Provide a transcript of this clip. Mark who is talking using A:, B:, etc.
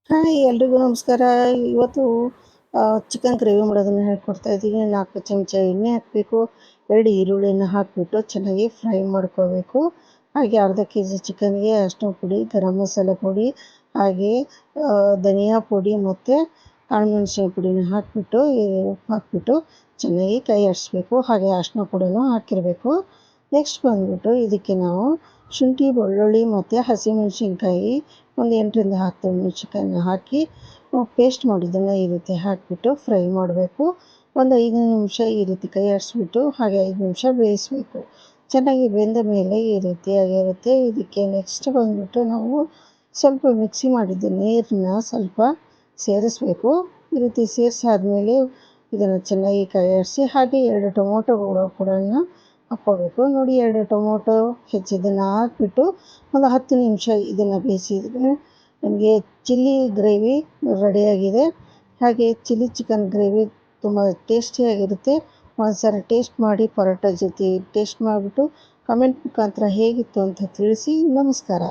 A: Hi ಎಲ್ರಿಗೂ ನಮಸ್ಕಾರ. ಇವತ್ತು ಚಿಕನ್ ಗ್ರೇವಿ ಮಾಡೋದನ್ನು ಹೇಳ್ಕೊಡ್ತಾ ಇದ್ದೀನಿ. 4 ಚಮಚ ಎಣ್ಣೆ ಹಾಕಬೇಕು. 2 ಈರುಳ್ಳಿನ ಹಾಕಿಬಿಟ್ಟು ಚೆನ್ನಾಗಿ ಫ್ರೈ ಮಾಡ್ಕೋಬೇಕು. ಹಾಗೆ ಅರ್ಧ ಕೆಜಿ ಚಿಕನ್ಗೆ ಅರಿಶಿನ ಪುಡಿ, ಗರಂ ಮಸಾಲೆ ಪುಡಿ, ಹಾಗೆ ಧನಿಯಾ ಪುಡಿ ಮತ್ತು ಕಾಳುಮೆಣಸಿನ ಪುಡಿನ ಹಾಕಿಬಿಟ್ಟು ಉಪ್ಪು ಹಾಕಿಬಿಟ್ಟು ಚೆನ್ನಾಗಿ ಕೈ ಆಡಿಸ್ಬೇಕು. ಹಾಗೆ ಅರಿಶಿನ ಪುಡಿನೂ ಹಾಕಿರಬೇಕು. ನೆಕ್ಸ್ಟ್ ಬಂದ್ಬಿಟ್ಟು ಇದಕ್ಕೆ ನಾವು ಶುಂಠಿ, ಬೆಳ್ಳುಳ್ಳಿ ಮತ್ತು ಹಸಿಮೆಣಸಿನ್ಕಾಯಿ ಒಂದು 8ರಿಂದ 10 ಮೆಣಸಿನ್ಕಾಯಿನ ಹಾಕಿ ಪೇಸ್ಟ್ ಮಾಡಿದ್ದನ್ನು ಈ ರೀತಿ ಹಾಕಿಬಿಟ್ಟು ಫ್ರೈ ಮಾಡಬೇಕು. ಒಂದು 5 ನಿಮಿಷ ಈ ರೀತಿ ಕೈ ಆಡಿಸ್ಬಿಟ್ಟು ಹಾಗೆ 5 ನಿಮಿಷ ಬೇಯಿಸಬೇಕು. ಚೆನ್ನಾಗಿ ಬೆಂದ ಮೇಲೆ ಈ ರೀತಿಯಾಗಿರುತ್ತೆ. ಇದಕ್ಕೆ ನೆಕ್ಸ್ಟ್ ಬಂದ್ಬಿಟ್ಟು ನಾವು ಸ್ವಲ್ಪ ಮಿಕ್ಸಿ ಮಾಡಿದ್ದು ನೀರನ್ನ ಸ್ವಲ್ಪ ಸೇರಿಸ್ಬೇಕು. ಈ ರೀತಿ ಸೇರಿಸಾದ್ಮೇಲೆ ಇದನ್ನು ಚೆನ್ನಾಗಿ ಕೈ ಆಡಿಸಿ ಹಾಗೆ 2 ಟೊಮೊಟೊಗಳು ಕೂಡ ಹಾಕ್ಕೋಬೇಕು. ನೋಡಿ, 2 ಟೊಮೊಟೊ ಹೆಚ್ಚಿದ್ದನ್ನು ಹಾಕಿಬಿಟ್ಟು ಒಂದು 10 ನಿಮಿಷ ಇದನ್ನು ಬೇಯಿಸಿದರೆ ನಮಗೆ ಚಿಲ್ಲಿ ಗ್ರೇವಿ ರೆಡಿಯಾಗಿದೆ. ಹಾಗೆ ಚಿಲ್ಲಿ ಚಿಕನ್ ಗ್ರೇವಿ ತುಂಬ ಟೇಸ್ಟಿಯಾಗಿರುತ್ತೆ. ಒಂದ್ಸಲ ಟೇಸ್ಟ್ ಮಾಡಿ ಪರೋಟ ಜೊತೆ ಟೇಸ್ಟ್ ಮಾಡಿಬಿಟ್ಟು ಕಮೆಂಟ್ ಮುಖಾಂತರ ಹೇಗಿತ್ತು ಅಂತ ತಿಳಿಸಿ. ನಮಸ್ಕಾರ.